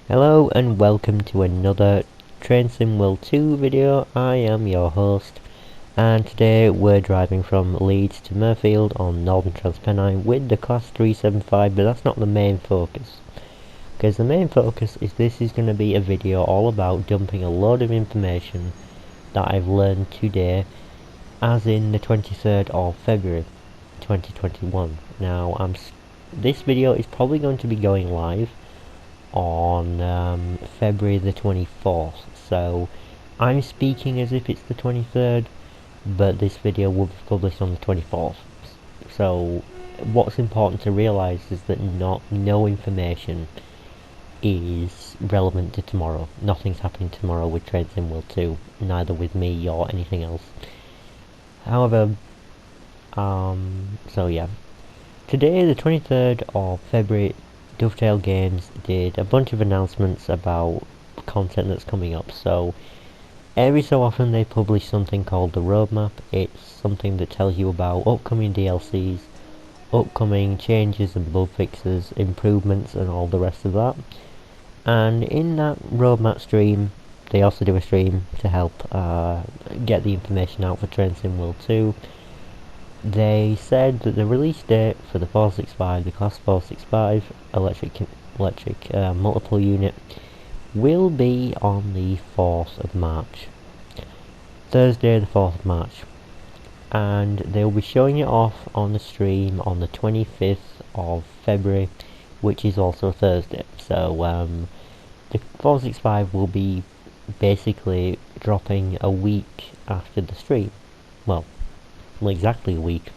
Hello and welcome to another Train Sim World 2 video. I am your host, and today we're driving from Leeds to Mirfield on Northern Trans-Pennine with the Class 375, but that's not the main focus. Because the main focus is this is going to be a video all about dumping a load of information that I've learned today, as in the 23rd of February 2021. Now, this video is probably going to be going live on February the 24th, so I'm speaking as if it's the 23rd, but this video will be published on the 24th. So what's important to realise is that no information is relevant to tomorrow. Nothing's happening tomorrow with Train Sim World 2, neither with me or anything else. However, so yeah, today the 23rd of February, Dovetail Games did a bunch of announcements about content that's coming up. So every so often they publish something called the roadmap. It's something that tells you about upcoming DLCs, upcoming changes and bug fixes, improvements and all the rest of that. And in that roadmap stream, they also do a stream to help get the information out for Train Sim World 2. They said that the release date for the 465, the Class 465 electric multiple unit, will be on the 4th of March. Thursday the 4th of March. And they'll be showing it off on the stream on the 25th of February, which is also a Thursday. So the 465 will be basically dropping a week after the stream. Well, exactly a week.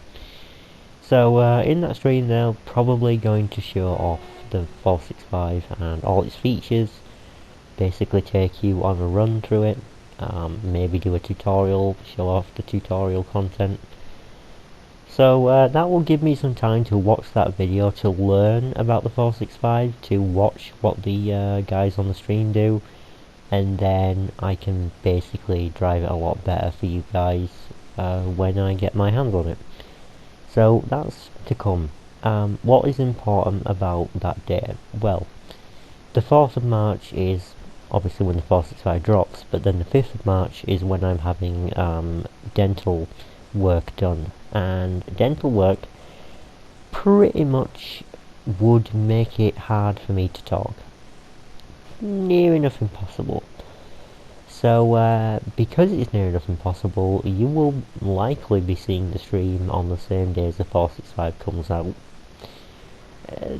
So in that stream they're probably going to show off the 465 and all its features, basically take you on a run through it, maybe do a tutorial, show off the tutorial content. So that will give me some time to watch that video, to learn about the 465, to watch what the guys on the stream do, and then I can basically drive it a lot better for you guys when I get my hands on it. So that's to come. What is important about that day? Well, the 4th of March is obviously when the 465 drops, but then the 5th of March is when I'm having dental work done. And dental work pretty much would make it hard for me to talk. Near enough impossible. So because it's near enough impossible, you will likely be seeing the stream on the same day as the 465 comes out.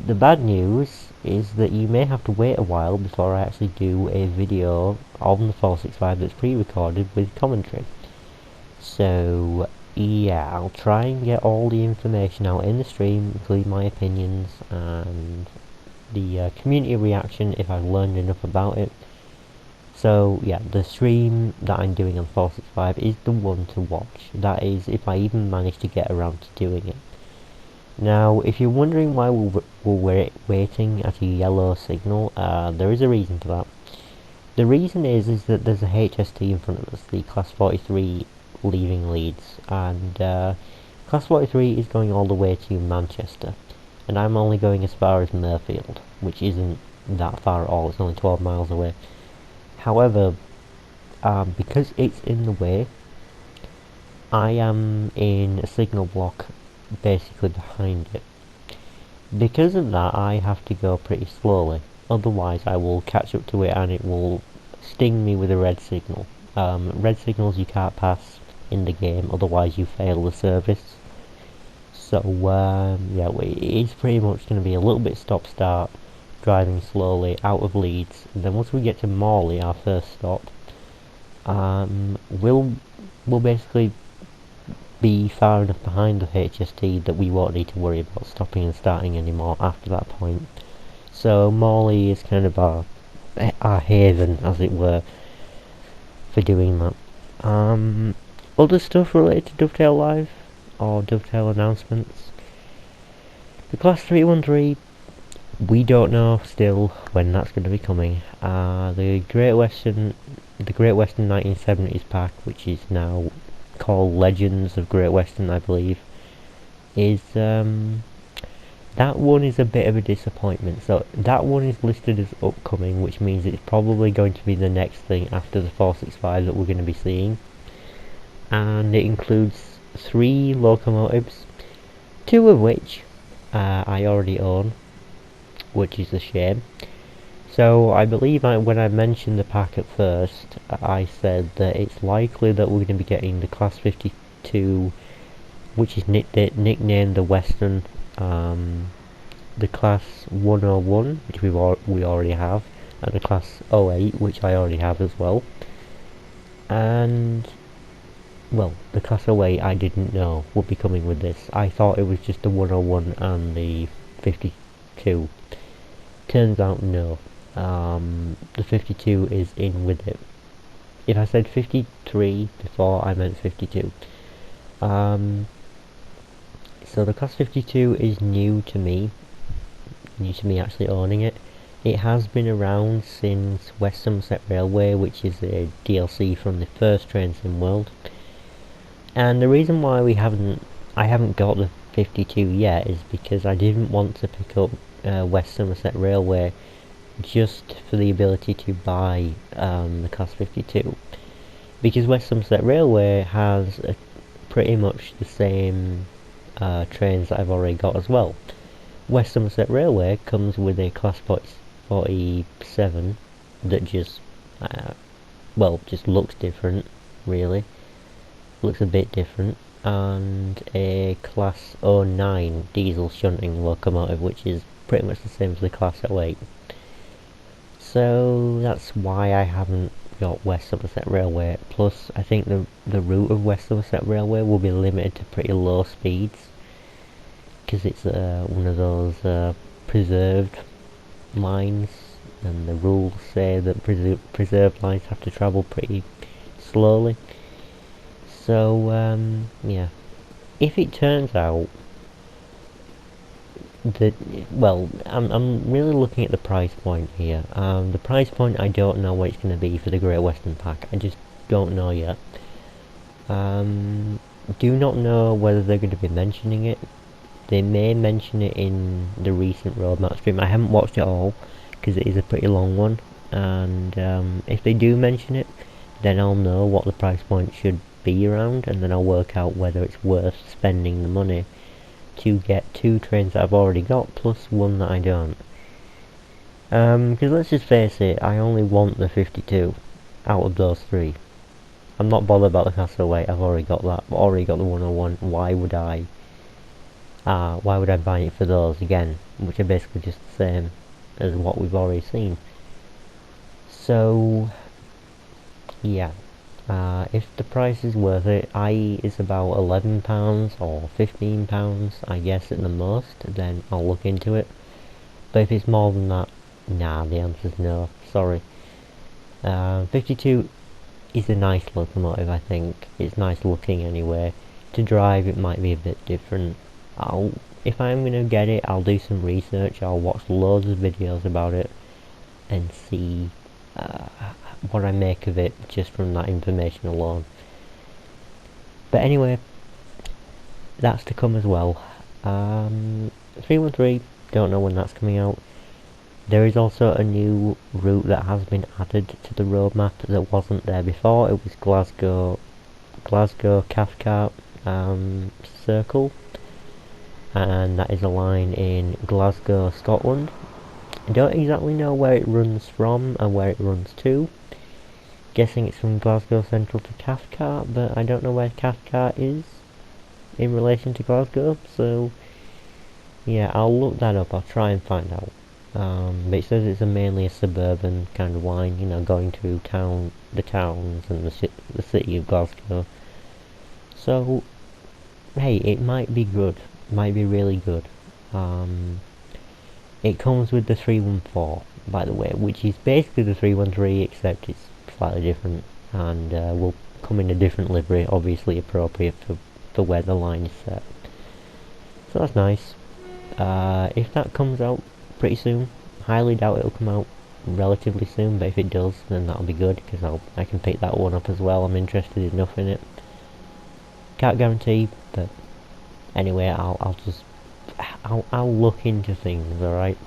The bad news is that you may have to wait a while before I actually do a video on the 465 that's pre-recorded with commentary. So yeah, I'll try and get all the information out in the stream, including my opinions and the community reaction if I've learned enough about it. So yeah, the stream that I'm doing on 465 is the one to watch. That is, if I even manage to get around to doing it. Now, if you're wondering why we're waiting at a yellow signal, there is a reason for that. The reason is that there's a HST in front of us, the Class 43 leaving Leeds, and Class 43 is going all the way to Manchester, and I'm only going as far as Mirfield, which isn't that far at all. It's only 12 miles away. However, because it's in the way, I am in a signal block basically behind it. Because of that, I have to go pretty slowly, otherwise I will catch up to it and it will sting me with a red signal. Red signals you can't pass in the game, otherwise you fail the service. So yeah, it is pretty much going to be a little bit stop-start, driving slowly out of Leeds, and then once we get to Morley, our first stop, we'll basically be far enough behind the HST that we won't need to worry about stopping and starting anymore after that point. So Morley is kind of our haven, as it were, for doing that. Other stuff related to Dovetail Live, or Dovetail announcements. The Class 313, we don't know still when that's going to be coming. The Great Western 1970s pack, which is now called Legends of Great Western, I believe, is that one is a bit of a disappointment. So that one is listed as upcoming, which means it's probably going to be the next thing after the 465 that we're going to be seeing. And it includes 3 locomotives, 2 of which I already own, which is a shame. So I believe when I mentioned the pack at first, I said that it's likely that we're going to be getting the Class 52, which is nicknamed the Western, the Class 101, which we already have, and the Class 08, which I already have as well. And, well, the Class 08 I didn't know would be coming with this. I thought it was just the 101 and the 52. Turns out no. The 52 is in with it. If I said 53 before, I meant 52. So the Class 52 is new to me actually owning it. It has been around since West Somerset Railway, which is a DLC from the first Train Sim World. And the reason why I haven't got the 52 yet is because I didn't want to pick up West Somerset Railway just for the ability to buy the Class 52. Because West Somerset Railway has pretty much the same trains that I've already got as well. West Somerset Railway comes with a Class 47 that just looks different, really. Looks a bit different. And a Class 09 diesel shunting locomotive, which is pretty much the same as the Class 08. So that's why I haven't got West Somerset Railway. Plus, I think the route of West Somerset Railway will be limited to pretty low speeds, because it's one of those preserved lines, and the rules say that preserved lines have to travel pretty slowly. So yeah, if it turns out that, well, I'm really looking at the price point here. The price point, I don't know what it's going to be for the Great Western Pack. I just don't know yet. Do not know whether they're going to be mentioning it. They may mention it in the recent roadmap stream. I haven't watched it all because it is a pretty long one, and if they do mention it, then I'll know what the price point should be around, and then I'll work out whether it's worth spending the money to get 2 trains that I've already got plus 1 that I don't. Because let's just face it, I only want the 52 out of those 3. I'm not bothered about the Class 08. I've already got that. I've already got the 101. Why would I buy it for those again, which are basically just the same as what we've already seen? So yeah, if the price is worth it, i.e. is about £11 or £15, I guess at the most, then I'll look into it. But if it's more than that, nah, the answer's no, sorry. 52 is a nice locomotive, I think. It's nice looking anyway. To drive, it might be a bit different. If I'm gonna get it, I'll do some research. I'll watch loads of videos about it and see what I make of it just from that information alone. But anyway, that's to come as well. 313, don't know when that's coming out. There is also a new route that has been added to the roadmap that wasn't there before. It was Glasgow Cathcart Circle, and that is a line in Glasgow, Scotland. I don't exactly know where it runs from and where it runs to. Guessing it's from Glasgow Central to Cathcart, but I don't know where Cathcart is in relation to Glasgow, so yeah, I'll look that up. I'll try and find out. But it says it's mainly a suburban kind of line, you know, going to the towns and the city of Glasgow. So, hey, it might be good. Might be really good. It comes with the 314, by the way, which is basically the 313, except it's slightly different, and will come in a different livery, obviously appropriate for where the line is set. So that's nice. If that comes out pretty soon, highly doubt it'll come out relatively soon, but if it does, then that'll be good, because I can pick that one up as well. I'm interested enough in it. Can't guarantee, but anyway, I'll look into things, alright?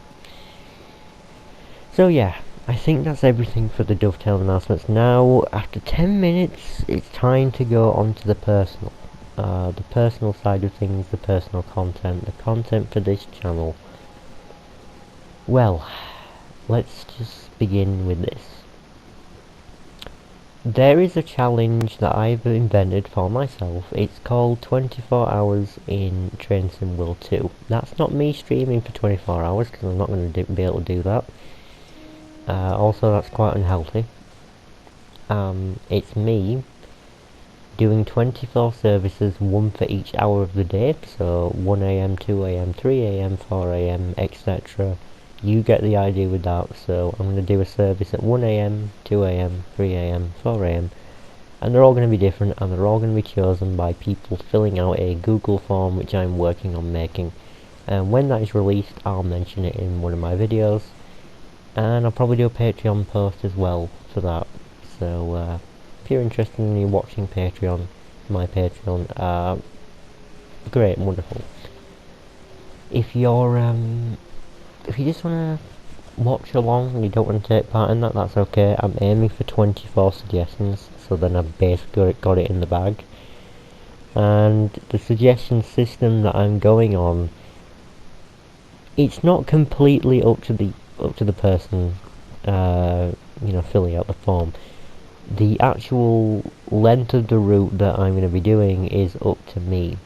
So yeah, I think that's everything for the Dovetail announcements. Now, after 10 minutes, it's time to go on to the personal. The personal side of things, the personal content, the content for this channel. Well, let's just begin with this. There is a challenge that I've invented for myself. It's called 24 hours in Train Sim World 2. That's not me streaming for 24 hours, because I'm not going to be able to do that. Also, that's quite unhealthy. It's me doing 24 services, one for each hour of the day, so 1am, 2am, 3am, 4am, etc. You get the idea with that. So I'm going to do a service at 1am, 2am, 3am, 4am, and they're all going to be different, and they're all going to be chosen by people filling out a Google form which I'm working on making. And when that is released, I'll mention it in one of my videos, and I'll probably do a Patreon post as well for that. So if you're interested in watching my Patreon, great, wonderful. If you just want to watch along and you don't want to take part in that, that's okay. I'm aiming for 24 suggestions, so then I've basically got it in the bag. And the suggestion system that I'm going on, it's not completely up to the person, filling out the form. The actual length of the route that I'm going to be doing is up to me.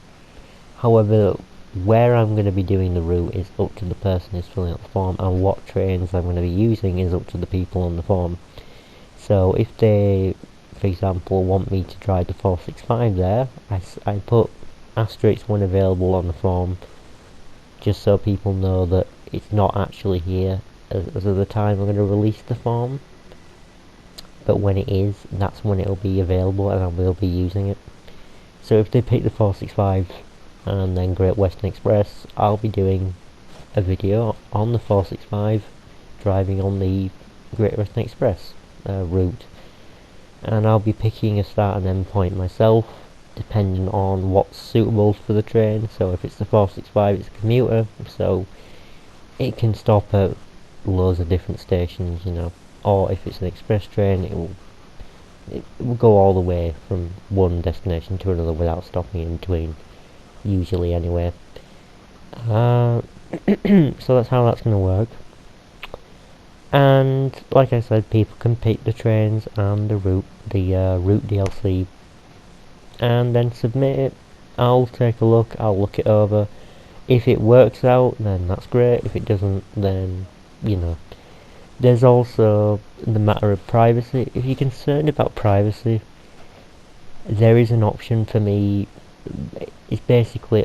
However, where I'm going to be doing the route is up to the person who's filling out the form, and what trains I'm going to be using is up to the people on the form. So if they, for example, want me to drive the 465 there, I put asterisk when available on the form, just so people know that it's not actually here as of the time I'm going to release the form. But when it is, that's when it'll be available and I will be using it. So if they pick the 465 and then Great Western Express, I'll be doing a video on the 465 driving on the Great Western Express route, and I'll be picking a start and end point myself depending on what's suitable for the train. So if it's the 465, it's a commuter, so it can stop at loads of different stations, or if it's an express train, it will go all the way from one destination to another without stopping in between, usually anyway. So that's how that's going to work. And like I said, people can pick the trains and the route DLC, and then submit it. I'll take a look, I'll look it over. If it works out, then that's great. If it doesn't, then there's also the matter of privacy. If you're concerned about privacy, there is an option for me. It's basically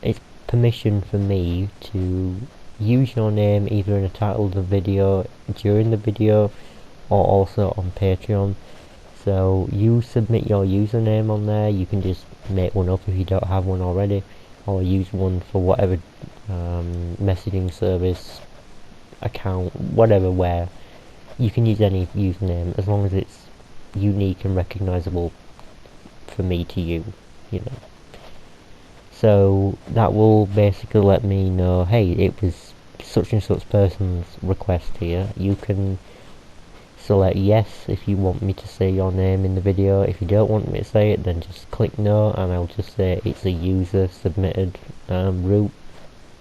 it's permission for me to use your name either in the title of the video, during the video, or also on Patreon. So you submit your username on there. You can just make one up if you don't have one already, or use one for whatever messaging service, account, whatever, where you can use any username as long as it's unique and recognizable for me to you. So that will basically let me know, hey, it was such and such person's request here. You can select yes if you want me to say your name in the video. If you don't want me to say it, then just click no, and I'll just say it's a user submitted route,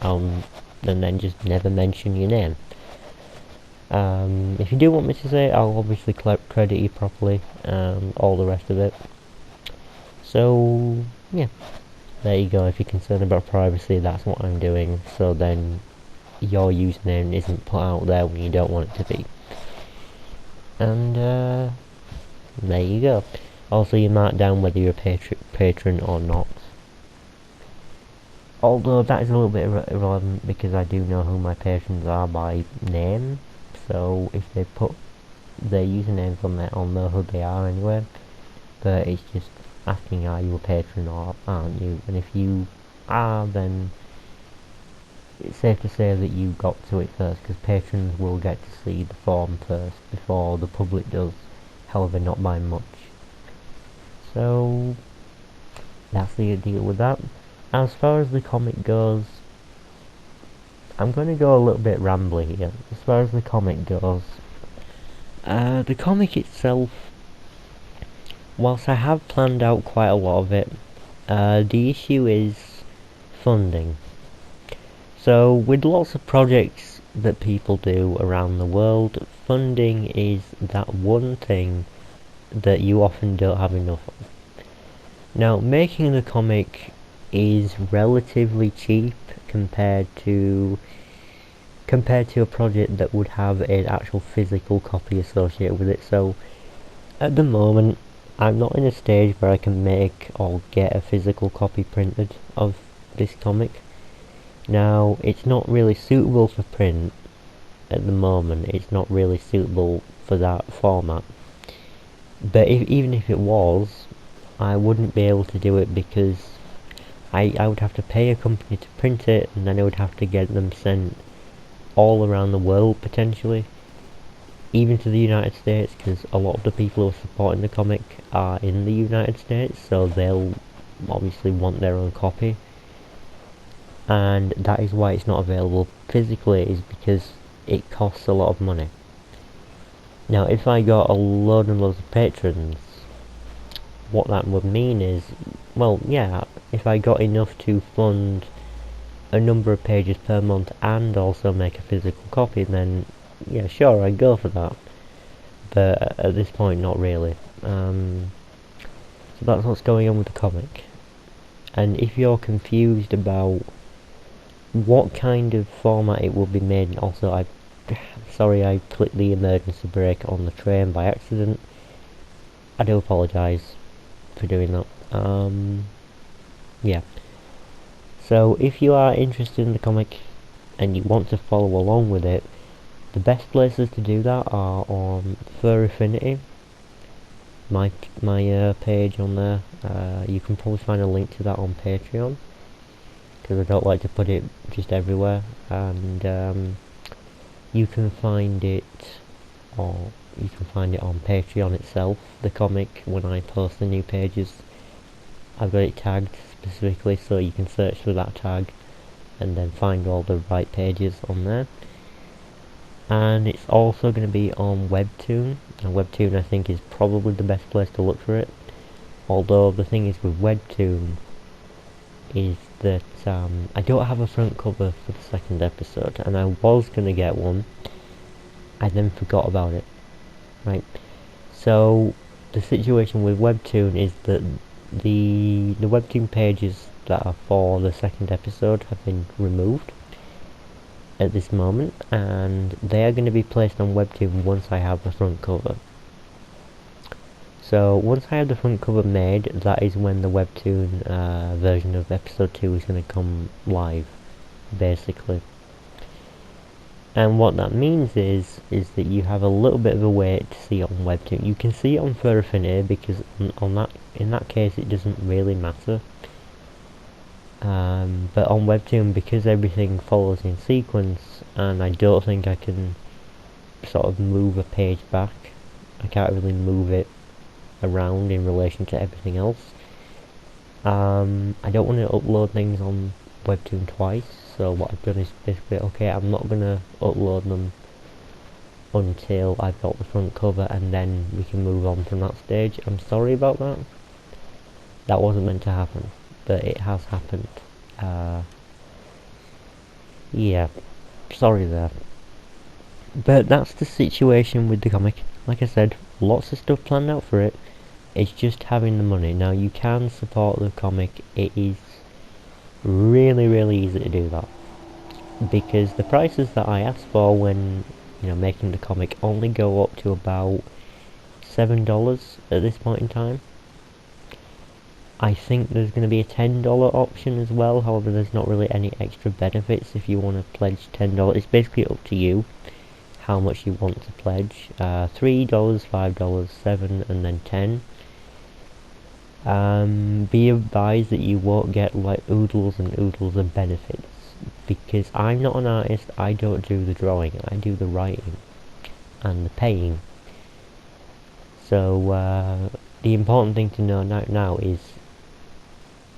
and then just never mention your name. If you do want me to say it, I'll obviously credit you properly, and all the rest of it. So yeah, there you go. If you're concerned about privacy, that's what I'm doing, so then your username isn't put out there when you don't want it to be. And there you go. Also, you mark down whether you're a patron or not. Although that is a little bit irrelevant, because I do know who my patrons are by name. So if they put their usernames on there, I'll know who they are anyway. But it's just asking, are you a patron or aren't you? And if you are, then it's safe to say that you got to it first, because patrons will get to see the form first before the public does, however not by much. So that's the deal with that. As far as the comic goes, I'm going to go a little bit rambly here. As far as the comic goes, the comic itself, whilst I have planned out quite a lot of it, the issue is funding. So with lots of projects that people do around the world, funding is that one thing that you often don't have enough of. Now, making the comic is relatively cheap compared to a project that would have an actual physical copy associated with it. So at the moment, I'm not in a stage where I can make or get a physical copy printed of this comic. Now, it's not really suitable for print at the moment. It's not really suitable for that format. But even if it was, I wouldn't be able to do it because I would have to pay a company to print it, and then I would have to get them sent all around the world potentially, even to the United States, because a lot of the people who are supporting the comic are in the United States, so they'll obviously want their own copy, and that is why it's not available physically, is because it costs a lot of money. Now, if I got a load and loads of patrons, what that would mean is, well, yeah, if I got enough to fund a number of pages per month and also make a physical copy, then yeah, sure, I'd go for that. But at this point, not really. So that's what's going on with the comic. And if you're confused about what kind of format it will be made in, also, sorry, I clicked the emergency brake on the train by accident. I do apologise for doing that. Yeah. So if you are interested in the comic and you want to follow along with it, the best places to do that are on Fur Affinity, my page on there. You can probably find a link to that on Patreon, because I don't like to put it just everywhere. And you can find it on Patreon itself, the comic. When I post the new pages, I've got it tagged specifically, so you can search for that tag and then find all the right pages on there. And it's also going to be on Webtoon, and Webtoon I think is probably the best place to look for it. Although the thing is with Webtoon is that I don't have a front cover for the second episode, and I was going to get one. I then forgot about it. Right, so the situation with Webtoon is that the Webtoon pages that are for the second episode have been removed at this moment, and they are going to be placed on Webtoon once I have the front cover. So once I have the front cover made, that is when the Webtoon version of episode 2 is going to come live, basically. And what that means is that you have a little bit of a wait to see it on Webtoon. You can see it on Fur Affinity because in that case it doesn't really matter. But on Webtoon, because everything follows in sequence, and I don't think I can sort of move a page back, I can't really move it around in relation to everything else. I don't want to upload things on Webtoon twice, so what I've done is basically, okay, I'm not going to upload them until I've got the front cover, and then we can move on from that stage. I'm sorry about that. That wasn't meant to happen, but it has happened. Yeah, sorry there. But that's the situation with the comic. Like I said, lots of stuff planned out for it. It's just having the money. Now, you can support the comic. It is really, really easy to do that, because the prices that I asked for when making the comic only go up to about $7 at this point in time. I think there's going to be a $10 option as well. However, there's not really any extra benefits if you want to pledge $10. It's basically up to you how much you want to pledge. $3, $5, $7, and then $10. Be advised that you won't get like oodles and oodles of benefits, because I'm not an artist. I don't do the drawing, I do the writing and the paying. So the important thing to know now is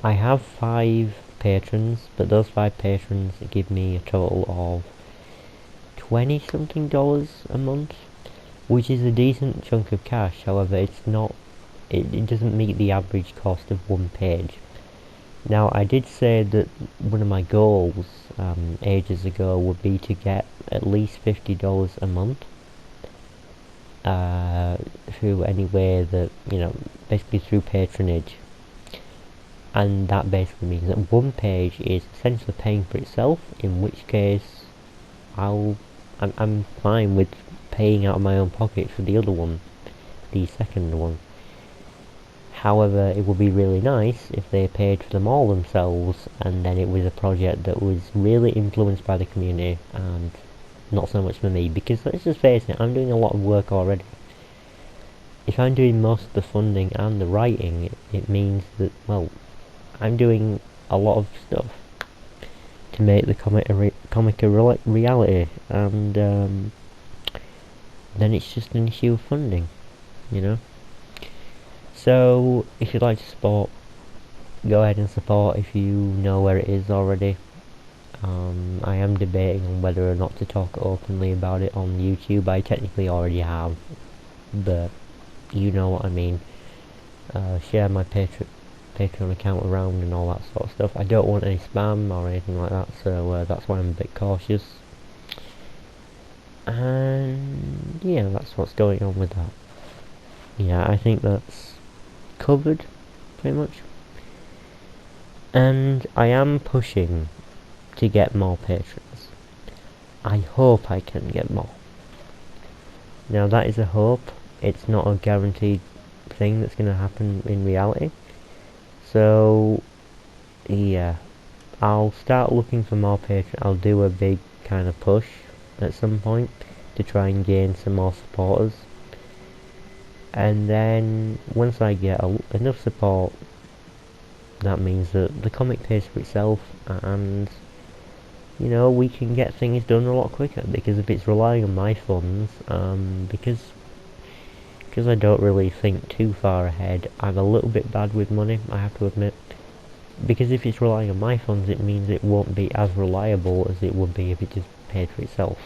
I have 5 patrons, but those 5 patrons give me a total of $20 something a month, which is a decent chunk of cash. However, it doesn't meet the average cost of one page. Now, I did say that one of my goals ages ago would be to get at least $50 a month through any way that, basically through patronage. And that basically means that one page is essentially paying for itself, in which case I'm fine with paying out of my own pocket for the other one, the second one. However, it would be really nice if they paid for them all themselves, and then it was a project that was really influenced by the community and not so much for me, because let's just face it, I'm doing a lot of work already. If I'm doing most of the funding and the writing, it means that, well, I'm doing a lot of stuff to make the comic a reality, and then it's just an issue of funding, So, if you'd like to support, go ahead and support if you know where it is already. I am debating on whether or not to talk openly about it on YouTube. I technically already have, but you know what I mean. Share my Patreon account around and all that sort of stuff. I don't want any spam or anything like that, so that's why I'm a bit cautious. And yeah, that's what's going on with that. Yeah, I think that's covered, pretty much. And I am pushing to get more patrons. I hope I can get more. Now that is a hope, it's not a guaranteed thing that's going to happen in reality. So, yeah, I'll start looking for more patrons. I'll do a big kind of push at some point to try and gain some more supporters. And then, once I get enough support, that means that the comic pays for itself, and, we can get things done a lot quicker, because if it's relying on my funds, because I don't really think too far ahead, I'm a little bit bad with money, I have to admit. Because if it's relying on my funds, it means it won't be as reliable as it would be if it just paid for itself,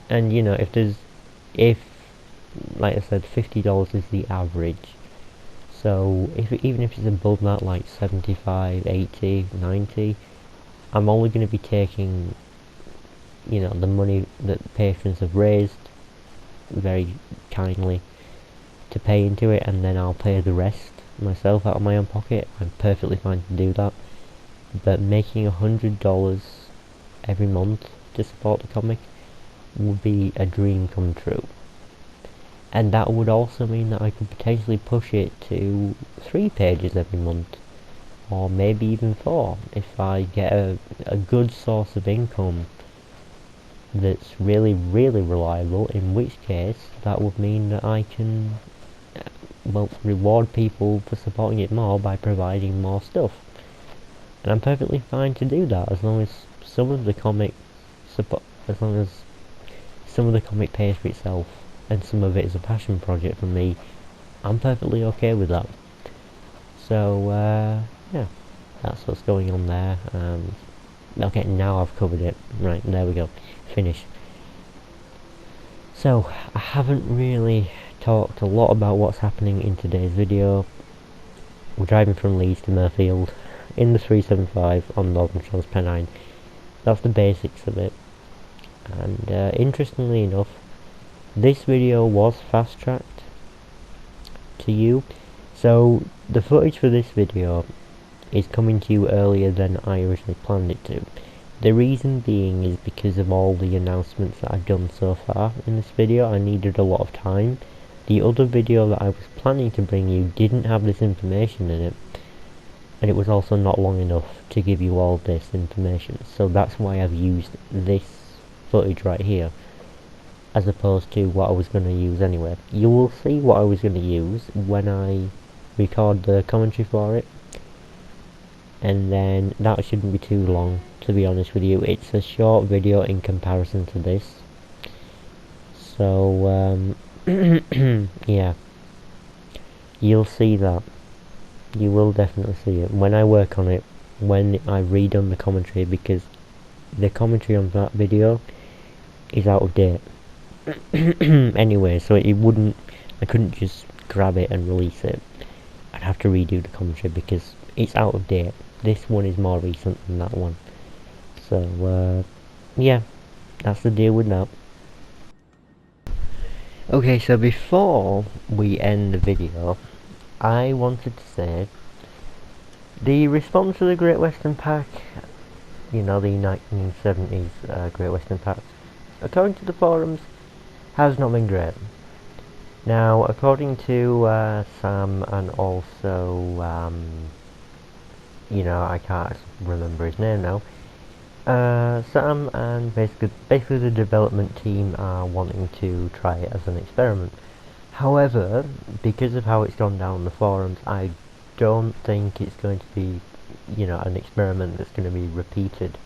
And, if like I said, $50 is the average. So, even if it's above that, like 75, 80, 90, I'm only going to be taking, the money that patrons have raised very kindly to pay into it, and then I'll pay the rest myself out of my own pocket. I'm perfectly fine to do that. But making $100 every month to support the comic would be a dream come true. And that would also mean that I could potentially push it to 3 pages every month, or maybe even 4, if I get a good source of income that's really, really reliable, in which case that would mean that I can, reward people for supporting it more by providing more stuff. And I'm perfectly fine to do that, as long as some of the comic pays for itself, and some of it is a passion project for me. I'm perfectly okay with that. So, yeah, that's what's going on there. Okay, now I've covered it. Right, there we go. Finish. So, I haven't really talked a lot about what's happening in today's video. We're driving from Leeds to Mirfield in the 375 on Northern Trans-Pennine. That's the basics of it. And interestingly enough, this video was fast-tracked to you. So, the footage for this video is coming to you earlier than I originally planned it to. The reason being is because of all the announcements that I've done so far in this video. I needed a lot of time. The other video that I was planning to bring you didn't have this information in it, and it was also not long enough to give you all this information. So that's why I've used this footage right here, as opposed to what I was going to use anyway. You will see what I was going to use when I record the commentary for it, and then that shouldn't be too long, to be honest with you. It's a short video in comparison to this. So, yeah, you'll see that. You will definitely see it when I work on it, when I redone the commentary, because the commentary on that video is out of date. Anyway, so I couldn't just grab it and release it. I'd have to redo the commentary because it's out of date. This one is more recent than that one. So, yeah, that's the deal with that. Okay, so before we end the video, I wanted to say the response to the Great Western Pack, you know, the 1970s Great Western Pack, according to the forums, has not been great. Now, according to Sam and also, I can't remember his name now, Sam and basically the development team are wanting to try it as an experiment. However, because of how it's gone down the forums, I don't think it's going to be, an experiment that's going to be repeated.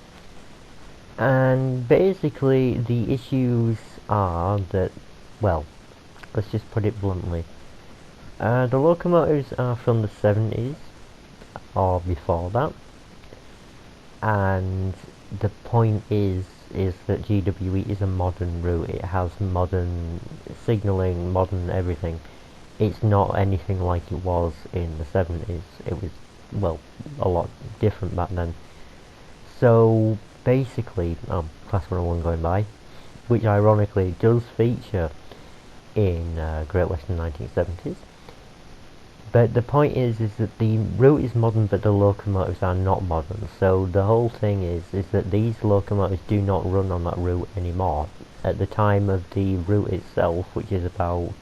And basically, the issues are that, well, let's just put it bluntly. The locomotives are from the 70s, or before that, and the point is that GWE is a modern route. It has modern signalling, modern everything. It's not anything like it was in the 70s. It was, well, a lot different back then. So basically, Class 101 going by, which ironically does feature in Great Western 1970s. But the point is that the route is modern, but the locomotives are not modern. So the whole thing is that these locomotives do not run on that route anymore. At the time of the route itself, which is about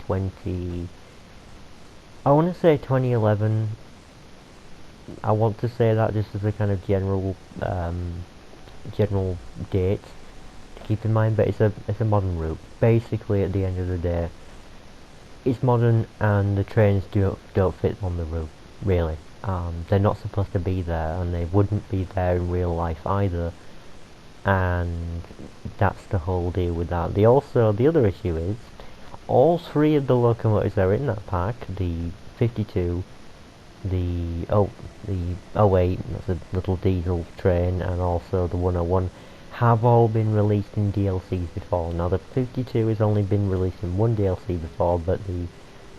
I want to say 2011. I want to say that just as a kind of general date to keep in mind. But it's a modern route. Basically, at the end of the day, it's modern, and the trains don't fit on the route, really. They're not supposed to be there, and they wouldn't be there in real life either. And that's the whole deal with that. The other issue is, all three of the locomotives that are in that pack, the 52, the 08, that's a little diesel train, and also the 101, have all been released in DLCs before. Now the 52 has only been released in one DLC before, but the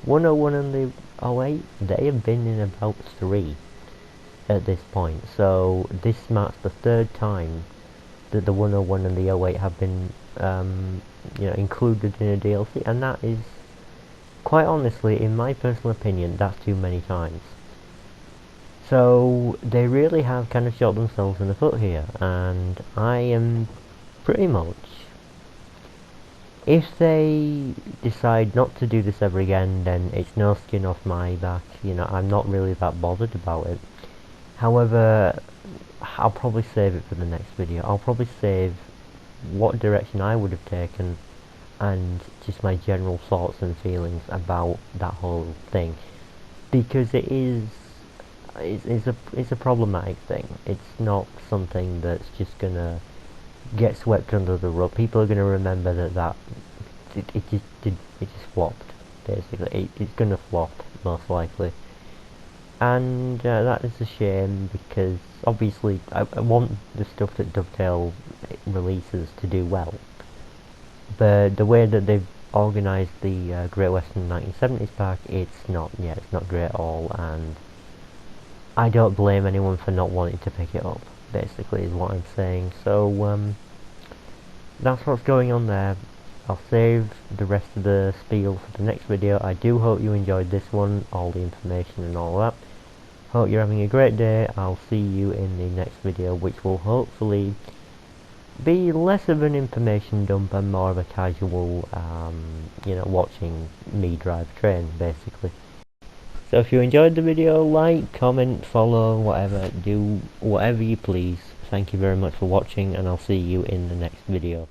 101 and the 08, they have been in about 3 at this point. So this marks the 3rd time that the 101 and the 08 have been included in a DLC, and that is, quite honestly, in my personal opinion, that's too many times. So they really have kind of shot themselves in the foot here, and I am pretty much, if they decide not to do this ever again, then it's no skin off my back. I'm not really that bothered about it. However, I'll probably save it for the next video. I'll probably save what direction I would have taken and just my general thoughts and feelings about that whole thing, because it's a problematic thing. It's not something that's just gonna get swept under the rug. People are gonna remember that it just flopped. Basically, it's gonna flop most likely, and that is a shame, because obviously I want the stuff that Dovetail releases to do well. But the way that they've organised the Great Western 1970s pack, it's not great at all, and I don't blame anyone for not wanting to pick it up, basically, is what I'm saying. So, that's what's going on there. I'll save the rest of the spiel for the next video. I do hope you enjoyed this one, all the information and all that. Hope you're having a great day. I'll see you in the next video, which will hopefully be less of an information dump and more of a casual, watching me drive a train, basically. So if you enjoyed the video, like, comment, follow, whatever, do whatever you please. Thank you very much for watching, and I'll see you in the next video.